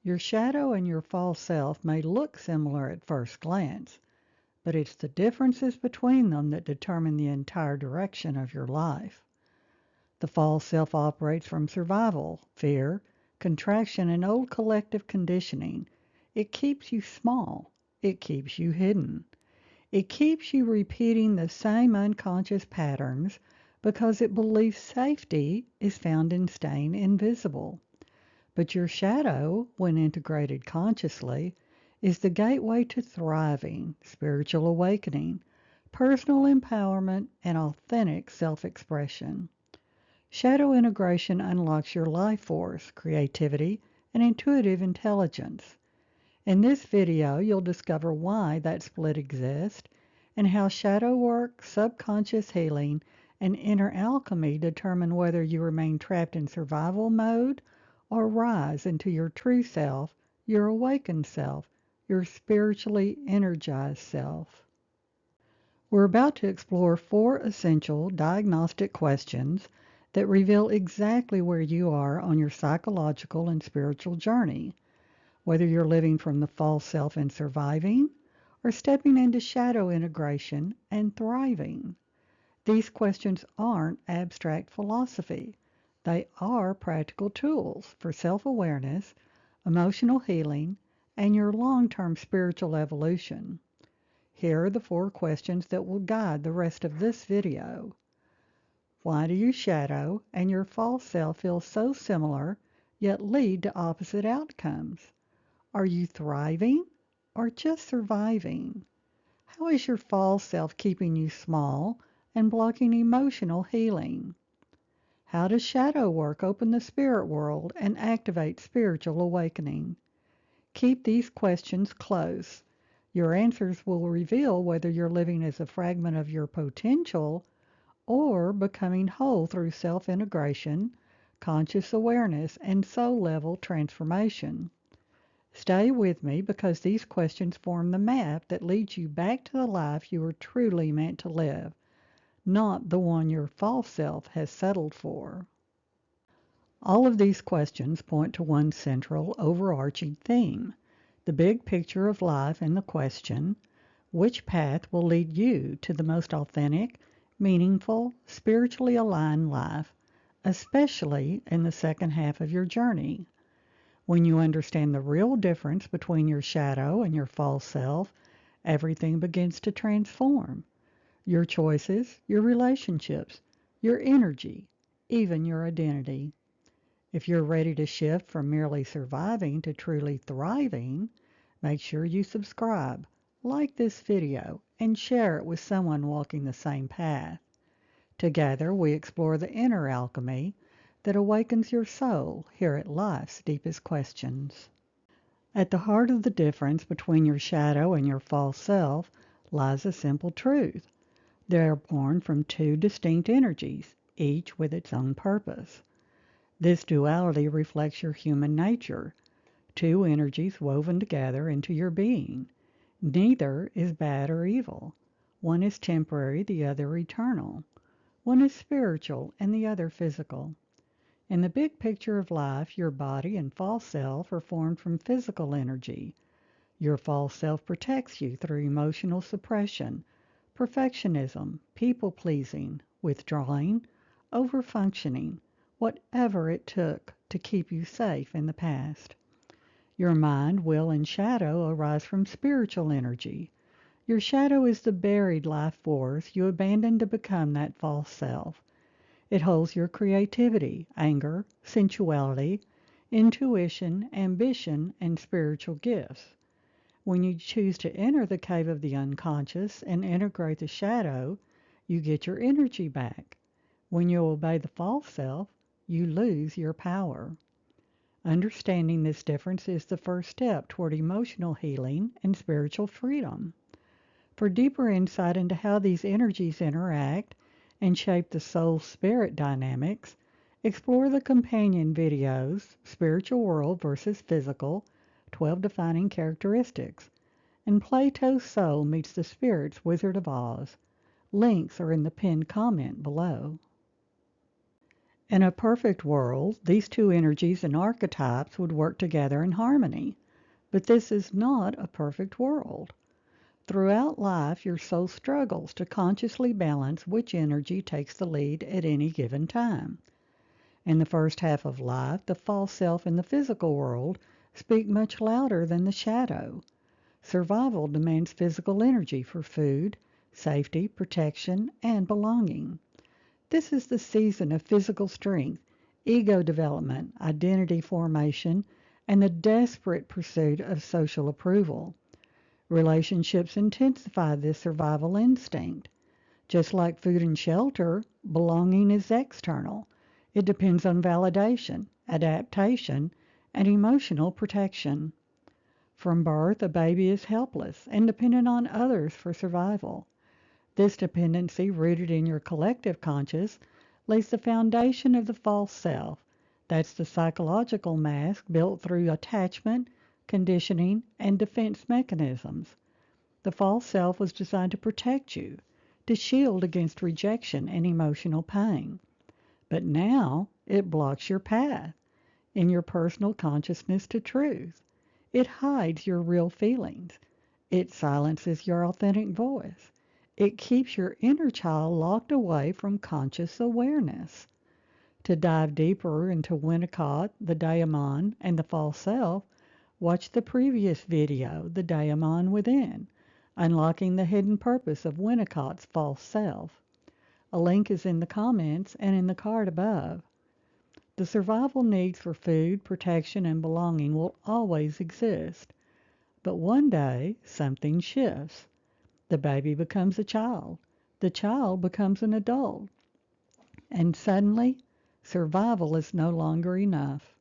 Your shadow and your false self may look similar at first glance, but it's the differences between them that determine the entire direction of your life. The false self operates from survival, fear, contraction, and old collective conditioning. It keeps you small. It keeps you hidden. It keeps you repeating the same unconscious patterns because it believes safety is found in staying invisible. But your shadow, when integrated consciously, is the gateway to thriving, spiritual awakening, personal empowerment, and authentic self expression. Shadow integration unlocks your life force, creativity, and intuitive intelligence. In this video, you'll discover why that split exists and how shadow work, subconscious healing, and inner alchemy determine whether you remain trapped in survival mode or rise into your true self, your awakened self, your spiritually energized self. We're about to explore 4 essential diagnostic questions that reveal exactly where you are on your psychological and spiritual journey, whether you're living from the false self and surviving or stepping into shadow integration and thriving. These questions aren't abstract philosophy. They are practical tools for self-awareness, emotional healing, and your long-term spiritual evolution. Here are the 4 questions that will guide the rest of this video. Why do your shadow and your false self feel so similar, yet lead to opposite outcomes? Are you thriving or just surviving? How is your false self keeping you small and blocking emotional healing? How does shadow work open the spirit world and activate spiritual awakening? Keep these questions close. Your answers will reveal whether you're living as a fragment of your potential or becoming whole through self-integration, conscious awareness, and soul-level transformation. Stay with me because these questions form the map that leads you back to the life you were truly meant to live, not the one your false self has settled for. All of these questions point to one central, overarching theme, the big picture of life and the question, which path will lead you to the most authentic, meaningful, spiritually aligned life, especially in the second half of your journey. When you understand the real difference between your shadow and your false self, everything begins to transform. Your choices, your relationships, your energy, even your identity. If you're ready to shift from merely surviving to truly thriving, make sure you subscribe, like this video, and share it with someone walking the same path. Together, we explore the inner alchemy that awakens your soul here at life's deepest questions. At the heart of the difference between your shadow and your false self lies a simple truth. They are born from 2 distinct energies, each with its own purpose. This duality reflects your human nature, 2 energies woven together into your being. Neither is bad or evil. One is temporary, the other eternal. One is spiritual and the other physical. In the big picture of life, your body and false self are formed from physical energy. Your false self protects you through emotional suppression, perfectionism, people-pleasing, withdrawing, overfunctioning, whatever it took to keep you safe in the past. Your mind, will, and shadow arise from spiritual energy. Your shadow is the buried life force you abandoned to become that false self. It holds your creativity, anger, sensuality, intuition, ambition, and spiritual gifts. When you choose to enter the cave of the unconscious and integrate the shadow, you get your energy back. When you obey the false self, you lose your power. Understanding this difference is the first step toward emotional healing and spiritual freedom. For deeper insight into how these energies interact and shape the soul-spirit dynamics, explore the companion videos, Spiritual World versus Physical, 12 Defining Characteristics, and Plato's Soul Meets the Spirit's Wizard of Oz. Links are in the pinned comment below. In a perfect world, these two energies and archetypes would work together in harmony, but this is not a perfect world. Throughout life, your soul struggles to consciously balance which energy takes the lead at any given time. In the first half of life, the false self and the physical world speak much louder than the shadow. Survival demands physical energy for food, safety, protection, and belonging. This is the season of physical strength, ego development, identity formation, and the desperate pursuit of social approval. Relationships intensify this survival instinct. Just like food and shelter, belonging is external. It depends on validation, adaptation, and emotional protection. From birth, a baby is helpless and dependent on others for survival. This dependency, rooted in your collective conscious, lays the foundation of the false self. That's the psychological mask built through attachment, conditioning, and defense mechanisms. The false self was designed to protect you, to shield against rejection and emotional pain. But now it blocks your path in your personal consciousness to truth. It hides your real feelings. It silences your authentic voice. It keeps your inner child locked away from conscious awareness. To dive deeper into Winnicott, the daemon, and the false self, watch the previous video, The Daemon Within, Unlocking the Hidden Purpose of Winnicott's False Self. A link is in the comments and in the card above. The survival needs for food, protection, and belonging will always exist. But one day, something shifts. The baby becomes a child. The child becomes an adult. And suddenly, survival is no longer enough.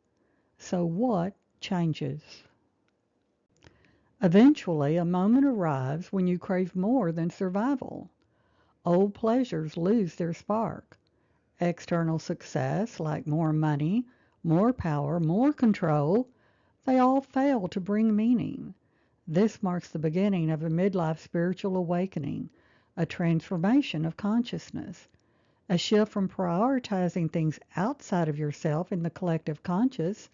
So what changes? Eventually, a moment arrives when you crave more than survival. Old pleasures lose their spark. External success, like more money, more power, more control, they all fail to bring meaning. This marks the beginning of a midlife spiritual awakening, a transformation of consciousness, a shift from prioritizing things outside of yourself in the collective conscious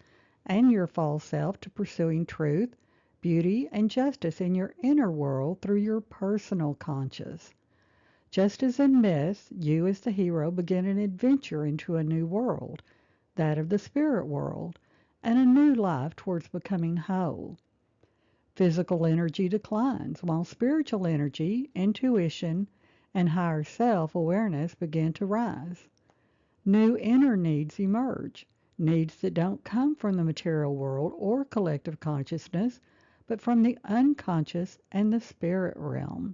and your false self to pursuing truth, beauty, and justice in your inner world through your personal conscious. Just as in myths, you as the hero begin an adventure into a new world, that of the spirit world, and a new life towards becoming whole. Physical energy declines, while spiritual energy, intuition, and higher self-awareness begin to rise. New inner needs emerge, needs that don't come from the material world or collective consciousness, but from the unconscious and the spirit realm.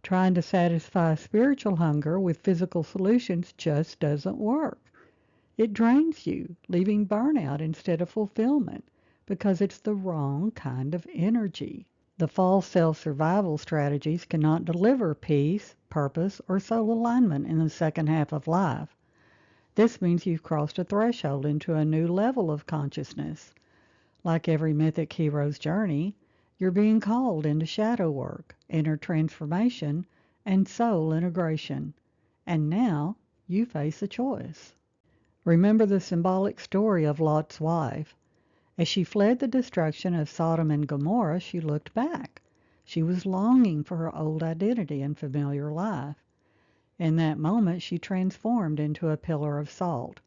Trying to satisfy spiritual hunger with physical solutions just doesn't work. It drains you, leaving burnout instead of fulfillment, because it's the wrong kind of energy. The false self-survival strategies cannot deliver peace, purpose, or soul alignment in the second half of life. This means you've crossed a threshold into a new level of consciousness. Like every mythic hero's journey, you're being called into shadow work, inner transformation, and soul integration. And now you face a choice. Remember the symbolic story of Lot's wife. As she fled the destruction of Sodom and Gomorrah, she looked back. She was longing for her old identity and familiar life. In that moment, she transformed into a pillar of salt.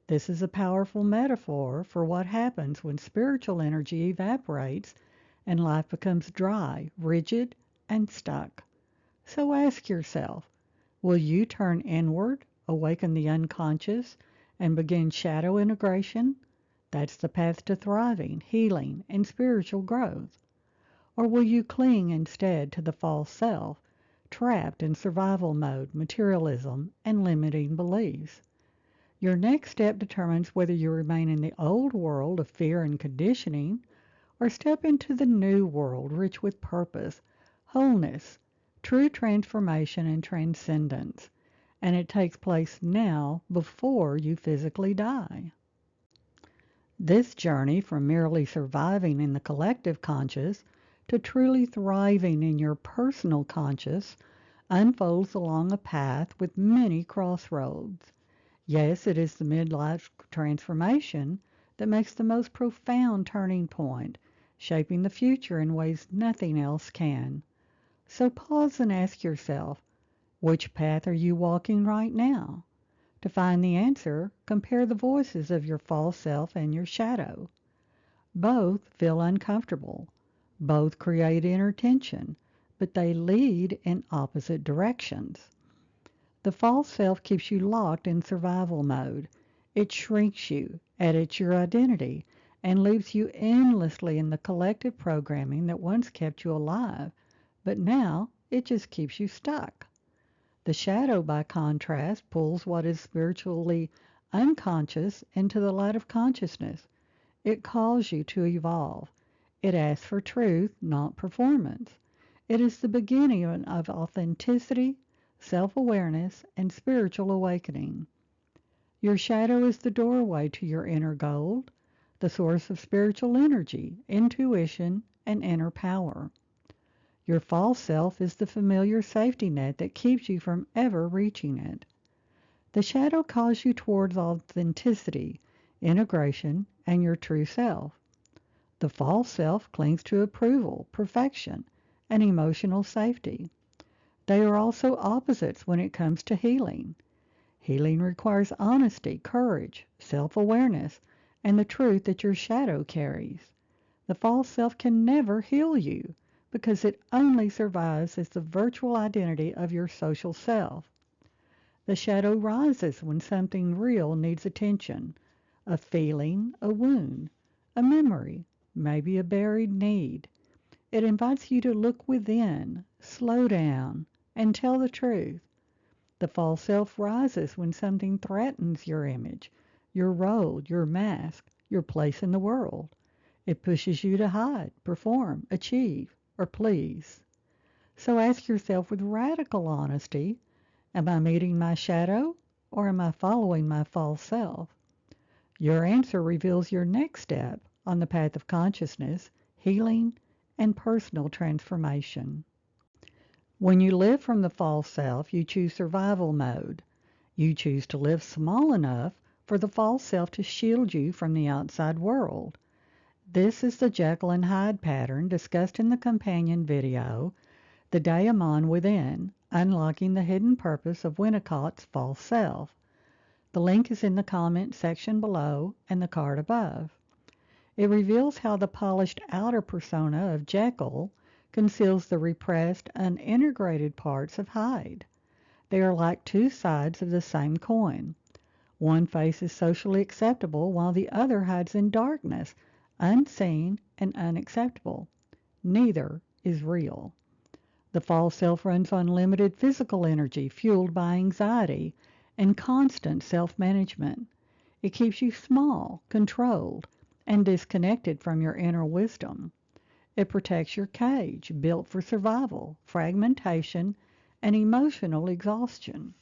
This is a powerful metaphor for what happens when spiritual energy evaporates and life becomes dry, rigid, and stuck. So ask yourself, will you turn inward, awaken the unconscious, and begin shadow integration? That's the path to thriving, healing, and spiritual growth. Or will you cling instead to the false self, trapped in survival mode, materialism, and limiting beliefs? Your next step determines whether you remain in the old world of fear and conditioning or step into the new world rich with purpose, wholeness, true transformation, and transcendence. And it takes place now before you physically die. This journey from merely surviving in the collective conscious to truly thriving in your personal conscious unfolds along a path with many crossroads. Yes, it is the midlife transformation that makes the most profound turning point, shaping the future in ways nothing else can. So pause and ask yourself, which path are you walking right now? To find the answer, compare the voices of your false self and your shadow. Both feel uncomfortable. Both create inner tension, but they lead in opposite directions. The false self keeps you locked in survival mode. It shrinks you, edits your identity, and leaves you endlessly in the collective programming that once kept you alive, but now it just keeps you stuck. The shadow, by contrast, pulls what is spiritually unconscious into the light of consciousness. It calls you to evolve. It asks for truth, not performance. It is the beginning of authenticity, self-awareness, and spiritual awakening. Your shadow is the doorway to your inner gold, the source of spiritual energy, intuition, and inner power. Your false self is the familiar safety net that keeps you from ever reaching it. The shadow calls you towards authenticity, integration, and your true self. The false self clings to approval, perfection, and emotional safety. They are also opposites when it comes to healing. Healing requires honesty, courage, self-awareness, and the truth that your shadow carries. The false self can never heal you because it only survives as the virtual identity of your social self. The shadow rises when something real needs attention, a feeling, a wound, a memory, maybe a buried need. It invites you to look within, slow down, and tell the truth. The false self rises when something threatens your image, your role, your mask, your place in the world. It pushes you to hide, perform, achieve, or please. So ask yourself with radical honesty, am I meeting my shadow or am I following my false self? Your answer reveals your next step on the path of consciousness, healing, and personal transformation. When you live from the false self, you choose survival mode. You choose to live small enough for the false self to shield you from the outside world. This is the Jekyll and Hyde pattern discussed in the companion video, The Daemon Within, Unlocking the Hidden Purpose of Winnicott's False Self. The link is in the comment section below and the card above. It reveals how the polished outer persona of Jekyll conceals the repressed, unintegrated parts of Hyde. They are like two sides of the same coin. One face is socially acceptable while the other hides in darkness, unseen and unacceptable. Neither is real. The false self runs on limited physical energy fueled by anxiety and constant self-management. It keeps you small, controlled, and disconnected from your inner wisdom. It protects your cage, built for survival, fragmentation, and emotional exhaustion.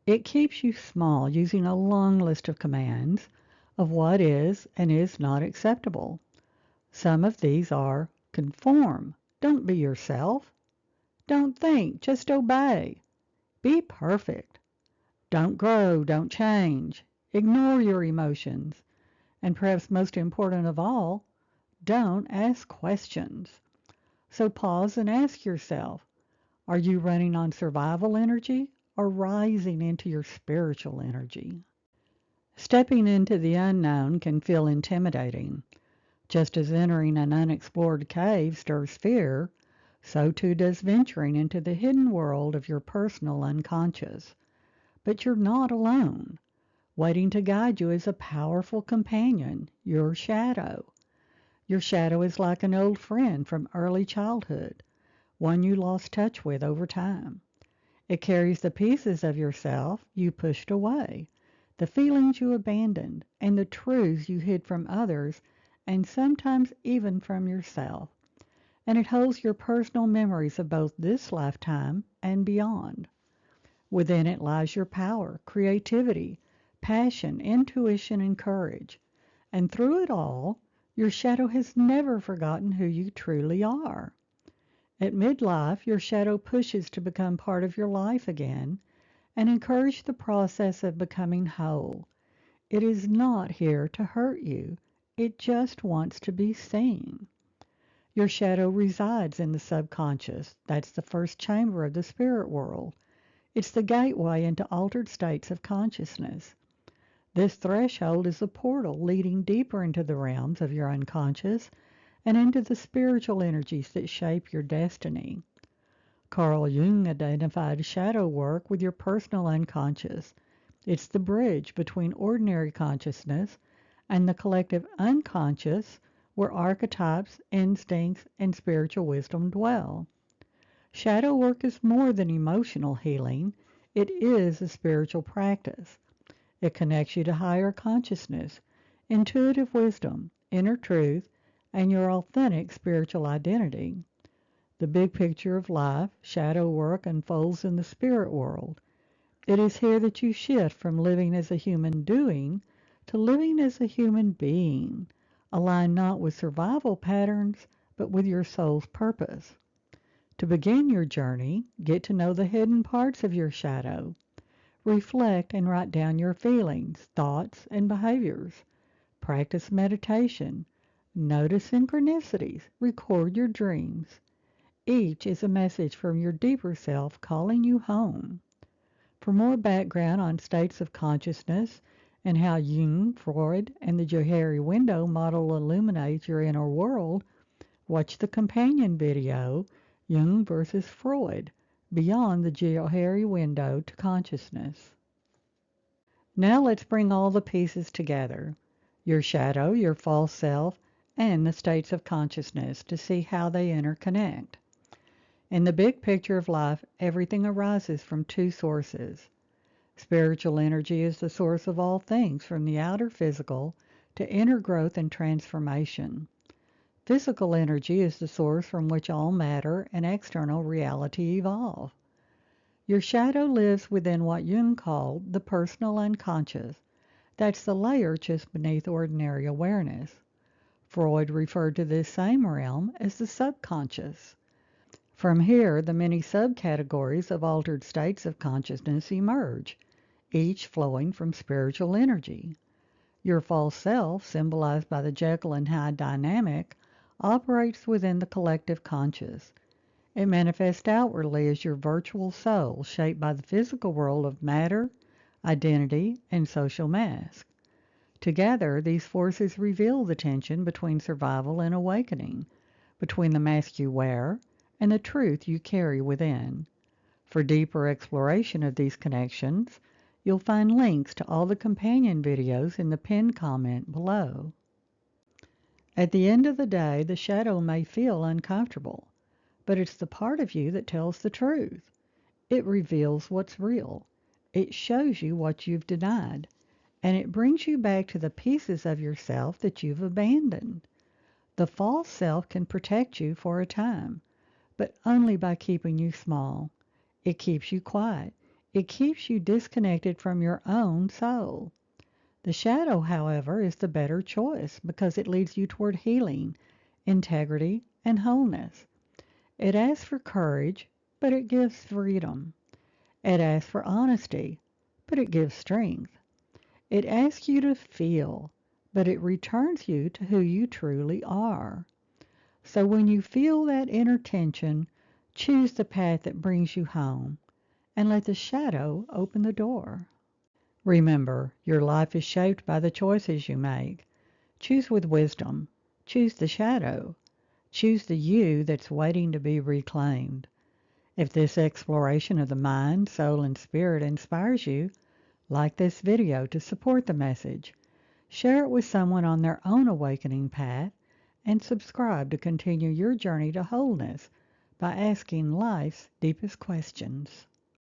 It keeps you small using a long list of commands of what is and is not acceptable. Some of these are conform, don't be yourself. Don't think, just obey. Be perfect. Don't grow, don't change. Ignore your emotions. And perhaps most important of all, don't ask questions. So pause and ask yourself, are you running on survival energy or rising into your spiritual energy? Stepping into the unknown can feel intimidating. Just as entering an unexplored cave stirs fear, so too does venturing into the hidden world of your personal unconscious. But you're not alone. Waiting to guide you is a powerful companion, your shadow. Your shadow is like an old friend from early childhood, one you lost touch with over time. It carries the pieces of yourself you pushed away, the feelings you abandoned, and the truths you hid from others, and sometimes even from yourself. And it holds your personal memories of both this lifetime and beyond. Within it lies your power, creativity, passion, intuition, and courage. And through it all, your shadow has never forgotten who you truly are. At midlife, your shadow pushes to become part of your life again, and encourage the process of becoming whole. It is not here to hurt you. It just wants to be seen. Your shadow resides in the subconscious. That's the first chamber of the spirit world. It's the gateway into altered states of consciousness. This threshold is a portal leading deeper into the realms of your unconscious and into the spiritual energies that shape your destiny. Carl Jung identified shadow work with your personal unconscious. It's the bridge between ordinary consciousness and the collective unconscious where archetypes, instincts, and spiritual wisdom dwell. Shadow work is more than emotional healing. It is a spiritual practice. It connects you to higher consciousness, intuitive wisdom, inner truth, and your authentic spiritual identity. The big picture of life, shadow work, unfolds in the spirit world. It is here that you shift from living as a human doing to living as a human being, aligned not with survival patterns, but with your soul's purpose. To begin your journey, get to know the hidden parts of your shadow. Reflect and write down your feelings, thoughts, and behaviors. Practice meditation. Notice synchronicities. Record your dreams. Each is a message from your deeper self calling you home. For more background on states of consciousness and how Jung, Freud, and the Johari window model illuminates your inner world, watch the companion video, Jung versus Freud, Beyond the Johari Window to Consciousness. Now let's bring all the pieces together, your shadow, your false self, and the states of consciousness to see how they interconnect. In the big picture of life, everything arises from two sources. Spiritual energy is the source of all things, from the outer physical to inner growth and transformation. Physical energy is the source from which all matter and external reality evolve. Your shadow lives within what Jung called the personal unconscious. That's the layer just beneath ordinary awareness. Freud referred to this same realm as the subconscious. From here, the many subcategories of altered states of consciousness emerge, each flowing from spiritual energy. Your false self, symbolized by the Jekyll and Hyde dynamic, operates within the collective conscious. It manifests outwardly as your virtual soul, shaped by the physical world of matter, identity, and social mask. Together, these forces reveal the tension between survival and awakening, between the mask you wear and the truth you carry within. For deeper exploration of these connections, you'll find links to all the companion videos in the pinned comment below. At the end of the day, the shadow may feel uncomfortable, but it's the part of you that tells the truth. It reveals what's real. It shows you what you've denied, and it brings you back to the pieces of yourself that you've abandoned. The false self can protect you for a time, but only by keeping you small. It keeps you quiet. It keeps you disconnected from your own soul. The shadow, however, is the better choice because it leads you toward healing, integrity, and wholeness. It asks for courage, but it gives freedom. It asks for honesty, but it gives strength. It asks you to feel, but it returns you to who you truly are. So when you feel that inner tension, choose the path that brings you home and let the shadow open the door. Remember, your life is shaped by the choices you make. Choose with wisdom. Choose the shadow. Choose the you that's waiting to be reclaimed. If this exploration of the mind, soul, and spirit inspires you, like this video to support the message. Share it with someone on their own awakening path, and subscribe to continue your journey to wholeness by asking life's deepest questions.